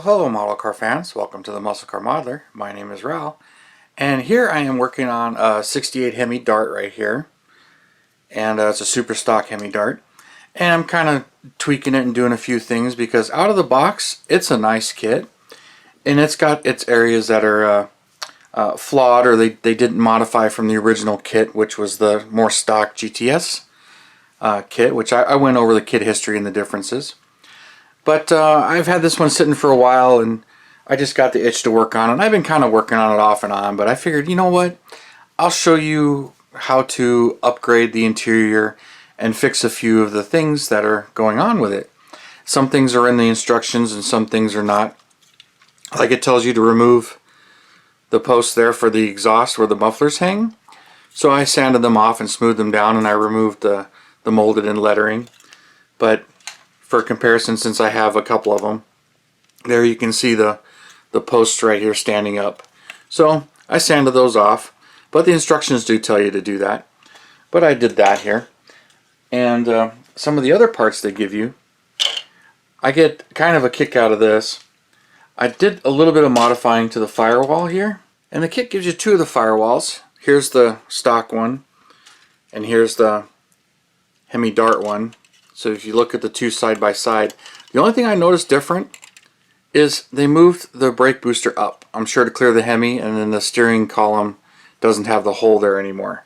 Hello model car fans, welcome to the Muscle Car Modeler. My name is Revell, and here I am working on a 68 Hemi Dart right here, and it's a super stock Hemi Dart, and I'm kind of tweaking it and doing a few things because out of the box it's a nice kit, and it's got its areas that are flawed, or they didn't modify from the original kit, which was the more stock GTS kit, which I went over the kit history and the differences. But I've had this one sitting for a while, and I just got the itch to work on it. I've been kind of working on it off and on, but I figured, you know what? I'll show you how to upgrade the interior and fix a few of the things that are going on with it. Some things are in the instructions and some things are not. Like it tells you to remove the posts there for the exhaust where the mufflers hang. So I sanded them off and smoothed them down, and I removed the molded in lettering. But for comparison, since I have a couple of them, there you can see the posts right here standing up. So I sanded those off, but the instructions do tell you to do that. But I did that here. And some of the other parts they give you, I get kind of a kick out of this. I did a little bit of modifying to the firewall here, and the kit gives you two of the firewalls. Here's the stock one, and here's the Hemi Dart one. So if you look at the two side by side, the only thing I noticed different is they moved the brake booster up. I'm sure to clear the Hemi, and then the steering column doesn't have the hole there anymore.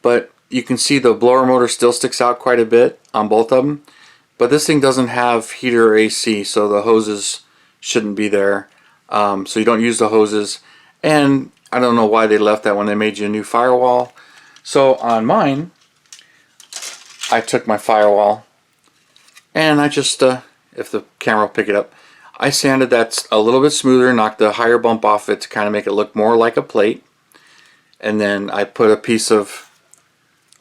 But you can see the blower motor still sticks out quite a bit on both of them. But this thing doesn't have heater or AC, so the hoses shouldn't be there. So you don't use the hoses. And I don't know why they left that when they made you a new firewall. So on mine, I took my firewall, and I just, if the camera will pick it up, I sanded that a little bit smoother, knocked the higher bump off it to kind of make it look more like a plate. And then I put a piece of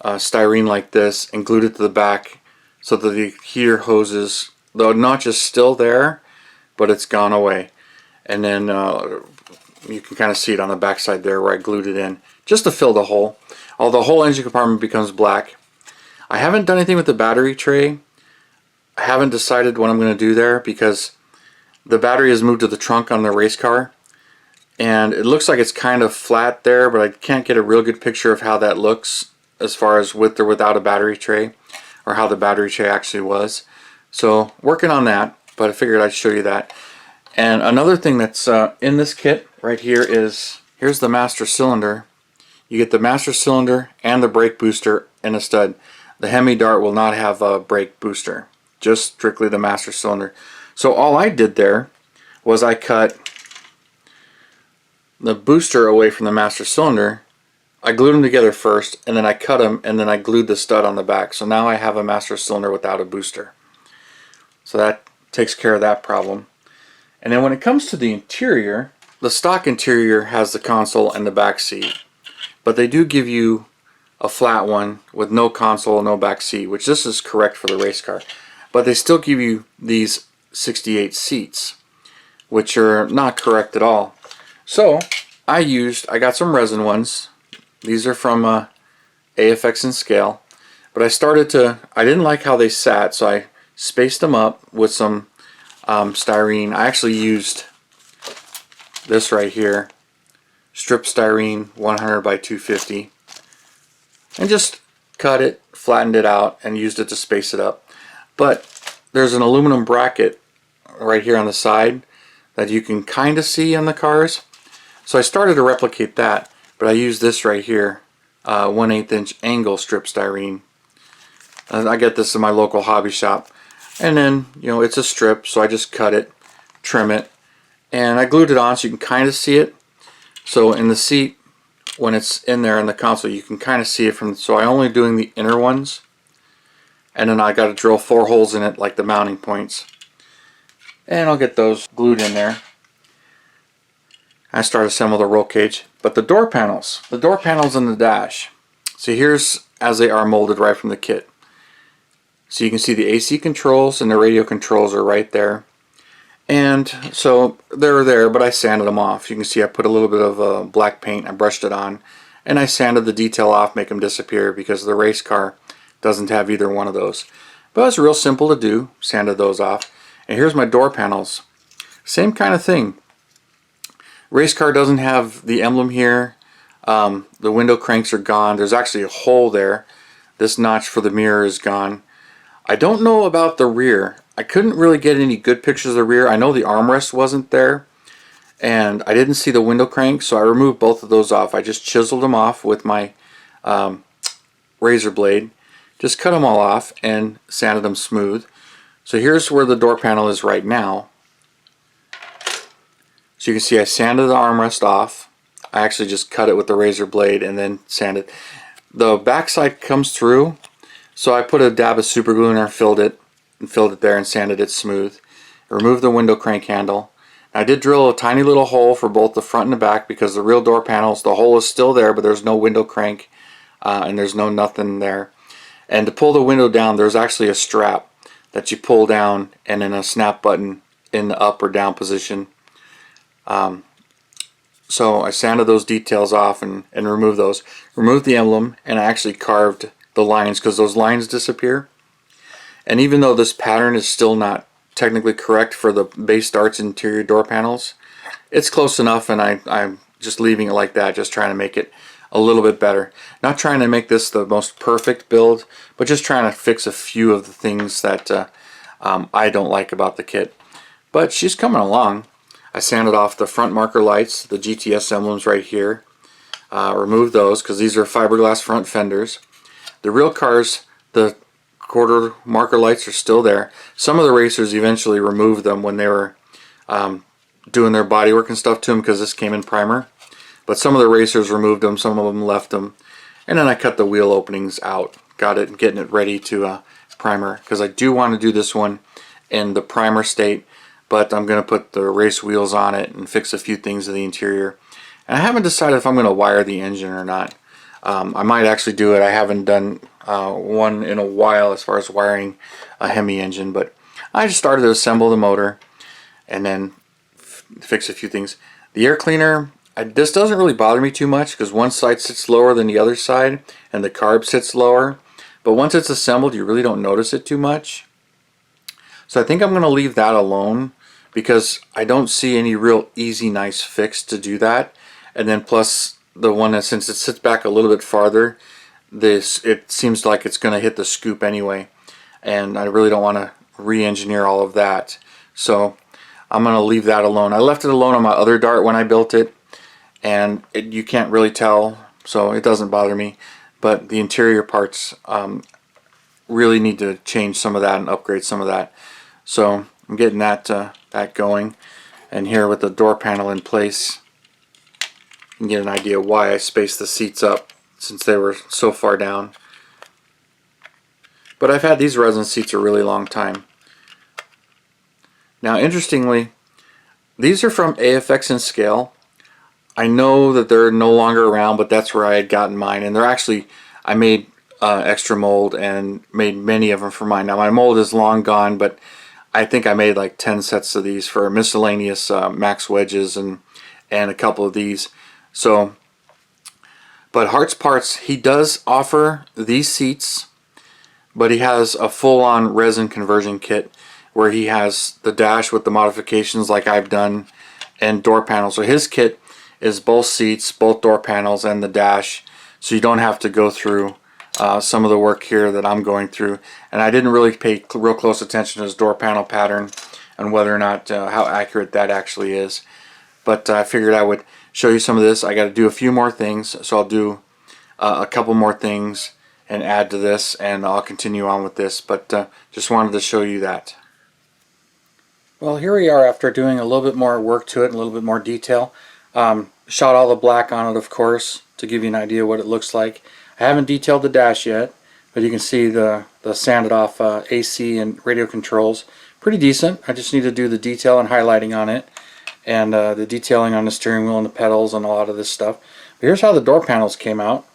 styrene like this and glued it to the back so that the heater hoses, the notch is still there, but it's gone away. And then you can kind of see it on the back side there where I glued it in, just to fill the hole. Although the whole engine compartment becomes black. I haven't done anything with the battery tray. I haven't decided what I'm going to do there because the battery is moved to the trunk on the race car, and it looks like it's kind of flat there, but I can't get a real good picture of how that looks as far as with or without a battery tray, or how the battery tray actually was. So working on that, but I figured I'd show you that. And another thing that's in this kit right here is, here's the master cylinder. You get the master cylinder and the brake booster in a stud. The Hemi Dart will not have a brake booster, just strictly the master cylinder. So all I did there was I cut the booster away from the master cylinder. I glued them together first, and then I cut them, and then I glued the stud on the back. So now I have a master cylinder without a booster. So that takes care of that problem. And then when it comes to the interior, the stock interior has the console and the back seat. But they do give you a flat one with no console, no back seat, which this is correct for the race car. But they still give you these 68 seats, which are not correct at all. So I got some resin ones. These are from AFX-N-Scale. But I didn't like how they sat, so I spaced them up with some styrene. I actually used this right here, strip styrene 100 by 250, and just cut it, flattened it out, and used it to space it up. But there's an aluminum bracket right here on the side that you can kind of see on the cars. So I started to replicate that, but I used this right here, 1/8 inch angle strip styrene. I get this in my local hobby shop. And then, you know, it's a strip, so I just cut it, trim it, and I glued it on so you can kind of see it. So in the seat, when it's in there in the console, you can kind of see it from, so I'm only doing the inner ones. And then I got to drill 4 holes in it like the mounting points. And I'll get those glued in there. I start to assemble the roll cage. But the door panels in the dash. So here's as they are molded right from the kit. So you can see the AC controls and the radio controls are right there. And so they're there, but I sanded them off. You can see I put a little bit of black paint, I brushed it on, and I sanded the detail off, make them disappear, because the race car doesn't have either one of those. But it's real simple to do, sanded those off. And here's my door panels. Same kind of thing. Race car doesn't have the emblem here. The window cranks are gone. There's actually a hole there. This notch for the mirror is gone. I don't know about the rear. I couldn't really get any good pictures of the rear. I know the armrest wasn't there, and I didn't see the window crank, so I removed both of those off. I just chiseled them off with my razor blade. Just cut them all off and sanded them smooth. So here's where the door panel is right now. So you can see I sanded the armrest off. I actually just cut it with the razor blade and then sanded. The backside comes through, so I put a dab of super glue in there, filled it there and sanded it smooth. Removed the window crank handle. I did drill a tiny little hole for both the front and the back because the real door panels, the hole is still there, but there's no window crank and there's no nothing there. And to pull the window down, there's actually a strap that you pull down and then a snap button in the up or down position. So I sanded those details off and removed those. Removed the emblem, and I actually carved the lines because those lines disappear. And even though this pattern is still not technically correct for the base Dart's interior door panels, it's close enough, and I'm just leaving it like that, just trying to make it a little bit better. Not trying to make this the most perfect build, but just trying to fix a few of the things that I don't like about the kit. But she's coming along. I sanded off the front marker lights, the GTS emblems right here. Removed those because these are fiberglass front fenders. The real cars, the quarter marker lights are still there. Some of the racers eventually removed them when they were doing their bodywork and stuff to them because this came in primer. But some of the racers removed them, some of them left them. And then I cut the wheel openings out. Got it, getting it ready to primer because I do want to do this one in the primer state. But I'm going to put the race wheels on it and fix a few things in the interior. And I haven't decided if I'm going to wire the engine or not. I might actually do it. I haven't done one in a while as far as wiring a Hemi engine, but I just started to assemble the motor and then fix a few things. The air cleaner, this doesn't really bother me too much because one side sits lower than the other side and the carb sits lower. But once it's assembled, you really don't notice it too much. So I think I'm going to leave that alone because I don't see any real easy, nice fix to do that. And then plus the one that, since it sits back a little bit farther, it seems like it's going to hit the scoop anyway. And I really don't want to re-engineer all of that. So I'm going to leave that alone. I left it alone on my other Dart when I built it. And you can't really tell, so it doesn't bother me. But the interior parts really need to change some of that and upgrade some of that. So I'm getting that going. And here with the door panel in place, you can get an idea why I spaced the seats up since they were so far down. But I've had these resin seats a really long time. Now interestingly, these are from AFX-N-Scale. I know that they're no longer around, but that's where I had gotten mine. And they're actually, I made extra mold and made many of them for mine. Now my mold is long gone, but I think I made like 10 sets of these for miscellaneous max wedges and a couple of these. So, but Harts Parts, he does offer these seats, but he has a full-on resin conversion kit where he has the dash with the modifications like I've done and door panels. So his kit is both seats, both door panels, and the dash, so you don't have to go through some of the work here that I'm going through. And I didn't really pay real close attention to his door panel pattern and whether or not how accurate that actually is. But I figured I would show you some of this. I got to do a few more things, so I'll do a couple more things and add to this, and I'll continue on with this. But just wanted to show you that. Well, here we are after doing a little bit more work to it and a little bit more detail. Shot all the black on it, of course, to give you an idea what it looks like. I haven't detailed the dash yet, but you can see the sanded off AC and radio controls. Pretty decent. I just need to do the detail and highlighting on it, and the detailing on the steering wheel and the pedals and a lot of this stuff. But here's how the door panels came out.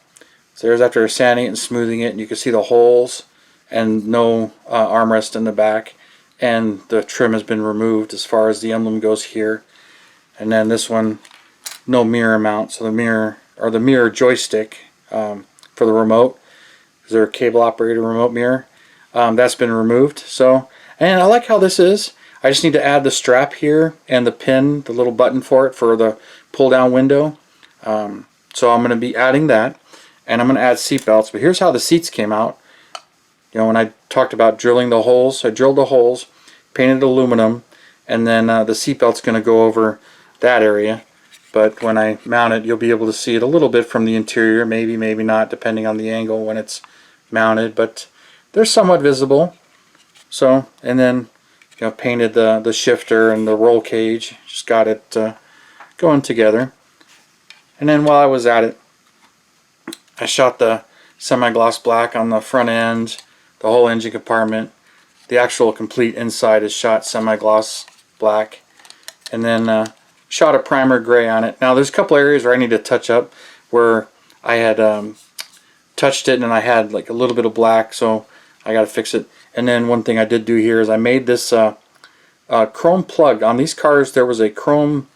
So there's after sanding it and smoothing it, and you can see the holes and no armrest in the back, and the trim has been removed as far as the emblem goes here. And then this one, no mirror mount, so the mirror joystick for the remote. Is there a cable operated remote mirror? That's been removed. So, and I like how this is. I just need to add the strap here and the pin, the little button for it for the pull down window. So I'm going to be adding that, and I'm going to add seat belts. But here's how the seats came out. You know, when I talked about drilling the holes, I drilled the holes, painted aluminum, and then the seat belt's going to go over that area. But when I mount it, you'll be able to see it a little bit from the interior, maybe, maybe not, depending on the angle when it's mounted, but they're somewhat visible. So, and then, you know, painted the shifter and the roll cage, just got it going together. And then while I was at it, I shot the semi-gloss black on the front end, the whole engine compartment. The actual complete inside is shot semi-gloss black, and then shot a primer gray on it. Now there's a couple areas where I need to touch up, where I had touched it and I had like a little bit of black, so I got to fix it. And then one thing I did do here is I made this chrome plug. On these cars there was a chrome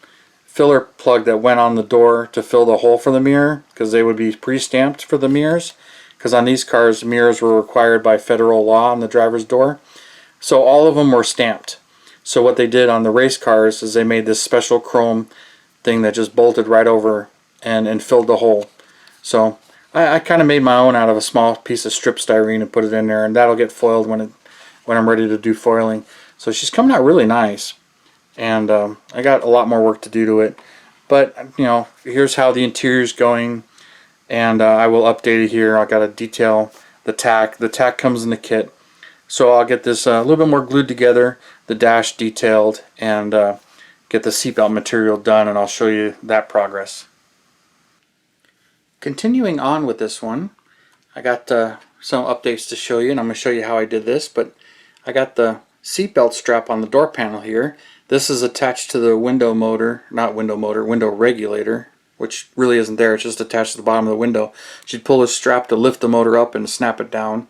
filler plug that went on the door to fill the hole for the mirror, because they would be pre-stamped for the mirrors, because on these cars mirrors were required by federal law on the driver's door. So all of them were stamped. So what they did on the race cars is they made this special chrome thing that just bolted right over and filled the hole. So I kind of made my own out of a small piece of strip styrene and put it in there, and that'll get foiled when I'm ready to do foiling. So she's coming out really nice, and I got a lot more work to do to it. But you know, here's how the interior's going, and I will update it here. I got to detail the tack. The tack comes in the kit. So I'll get this a little bit more glued together, the dash detailed, and get the seatbelt material done, and I'll show you that progress. Continuing on with this one, I got some updates to show you, and I'm going to show you how I did this. But I got the seatbelt strap on the door panel here. This is attached to the window motor, not window motor, window regulator, which really isn't there, it's just attached to the bottom of the window. You'd pull this strap to lift the motor up and snap it down.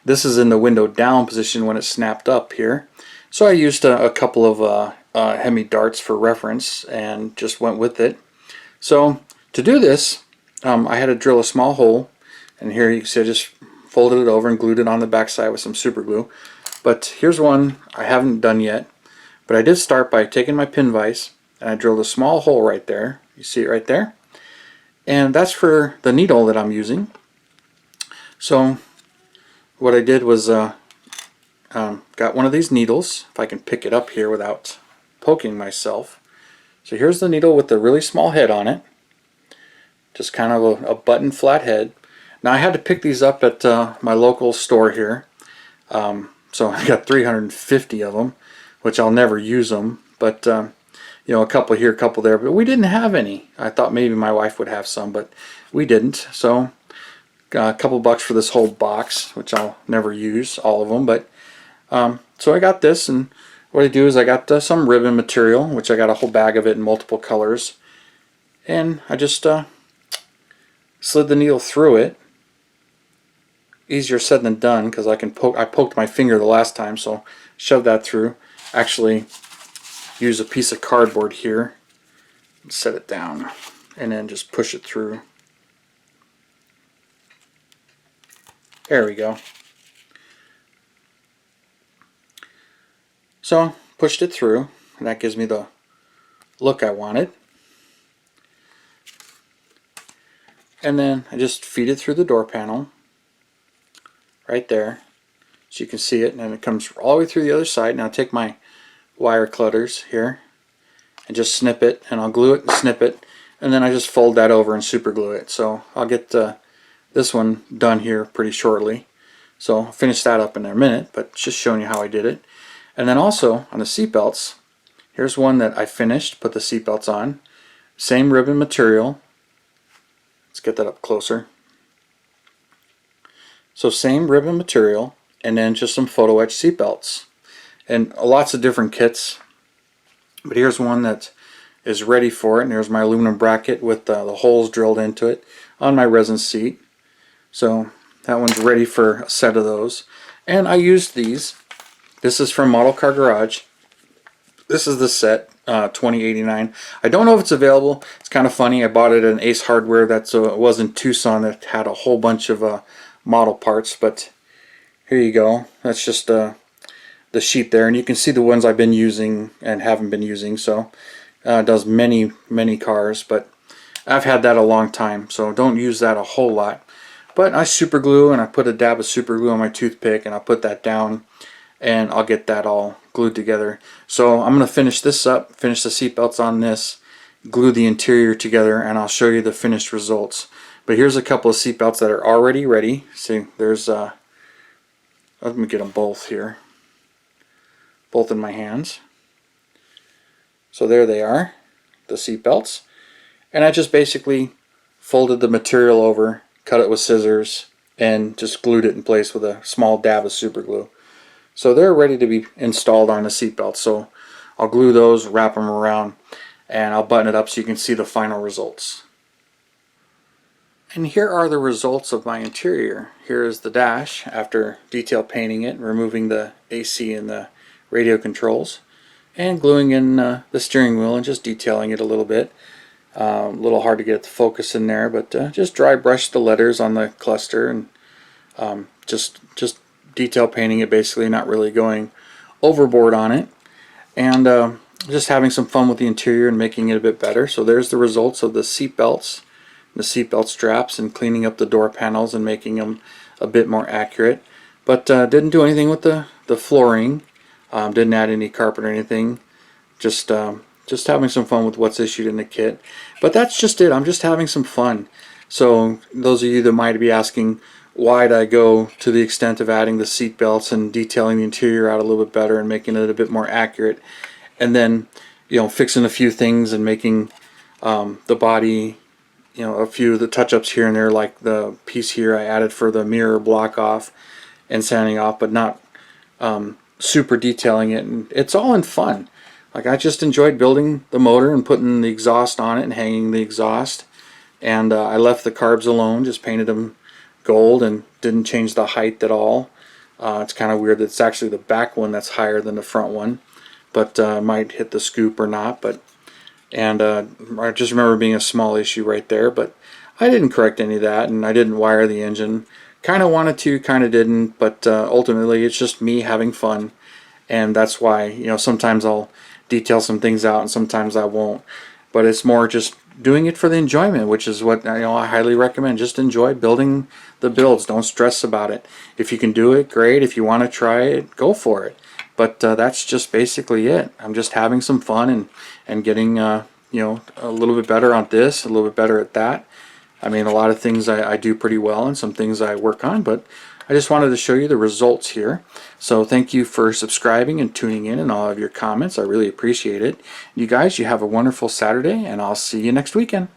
This is in the window down position when it's snapped up here. So I used a couple of Hemi darts for reference and just went with it. So to do this, I had to drill a small hole, and here you can see I just folded it over and glued it on the back side with some super glue. But here's one I haven't done yet, but I did start by taking my pin vise and I drilled a small hole right there. You see it right there? And that's for the needle that I'm using. So what I did was got one of these needles, if I can pick it up here without poking myself. So here's the needle with the really small head on it, just kind of a button flat head. Now I had to pick these up at my local store here, so I got 350 of them, which I'll never use them, but you know, a couple here, a couple there, but we didn't have any. I thought maybe my wife would have some, but we didn't. So a couple bucks for this whole box, which I'll never use all of them. But so I got this, and what I do is I got some ribbon material, which I got a whole bag of it in multiple colors, and I just slid the needle through it. Easier said than done, because I poked my finger the last time, so shove that through. Actually use a piece of cardboard here and set it down, and then just push it through. There we go. So pushed it through, and that gives me the look I wanted. And then I just feed it through the door panel right there, so you can see it, and then it comes all the way through the other side. Now take my wire cutters here and just snip it, and I'll glue it and snip it, and then I just fold that over and super glue it. So I'll get this one done here pretty shortly, so I'll finish that up in a minute, but just showing you how I did it. And then also on the seat belts, here's one that I finished, put the seat belts on, same ribbon material. Let's get that up closer. So same ribbon material, and then just some photo etch seat belts, and lots of different kits. But here's one that is ready for it, and there's my aluminum bracket with the holes drilled into it on my resin seat. So that one's ready for a set of those. And I used these. This is from Model Car Garage. This is the set, $20.89. I don't know if it's available. It's kind of funny. I bought it at an Ace Hardware that was in Tucson that had a whole bunch of model parts. But here you go. That's just the the sheet there, and you can see the ones I've been using and haven't been using. So it does many cars, but I've had that a long time, so don't use that a whole lot. But I super glue, and I put a dab of super glue on my toothpick, and I'll put that down, and I'll get that all glued together. So I'm going to finish this up, finish the seat belts on this, glue the interior together, and I'll show you the finished results. But here's a couple of seat belts that are already ready. See, there's let me get them both here, both in my hands. So there they are, the seat belts. And I just basically folded the material over, cut it with scissors, and just glued it in place with a small dab of super glue. So they're ready to be installed on the seat belt. So I'll glue those, wrap them around, and I'll button it up so you can see the final results. And here are the results of my interior. Here is the dash after detail painting it, removing the AC and the radio controls, and gluing in the steering wheel and just detailing it a little bit. A little hard to get the focus in there, but just dry brush the letters on the cluster, and just detail painting it, basically, not really going overboard on it, and just having some fun with the interior and making it a bit better. So there's the results of the seat belts, the seat belt straps, and cleaning up the door panels and making them a bit more accurate. But didn't do anything with the flooring, didn't add any carpet or anything, just having some fun with what's issued in the kit. But that's just it. I'm just having some fun. So those of you that might be asking, why did I go to the extent of adding the seat belts and detailing the interior out a little bit better and making it a bit more accurate, and then fixing a few things and making the body, a few of the touch-ups here and there, like the piece here I added for the mirror block off and sanding off, but not super detailing it. And it's all in fun. Like, I just enjoyed building the motor and putting the exhaust on it and hanging the exhaust. And I left the carbs alone, just painted them gold and didn't change the height at all. It's kind of weird that it's actually the back one that's higher than the front one, but might hit the scoop or not. But I just remember being a small issue right there, but I didn't correct any of that, and I didn't wire the engine. Kind of wanted to, kind of didn't, but ultimately it's just me having fun, and that's why sometimes I'll detail some things out and sometimes I won't. But it's more just doing it for the enjoyment, which is what I highly recommend. Just enjoy building the builds. Don't stress about it. If you can do it, great. If you want to try it, go for it. But that's just basically it. I'm just having some fun and getting a little bit better on this, a little bit better at that. I mean, a lot of things I do pretty well and some things I work on, but I just wanted to show you the results here. So thank you for subscribing and tuning in and all of your comments. I really appreciate it. You guys, you have a wonderful Saturday, and I'll see you next weekend.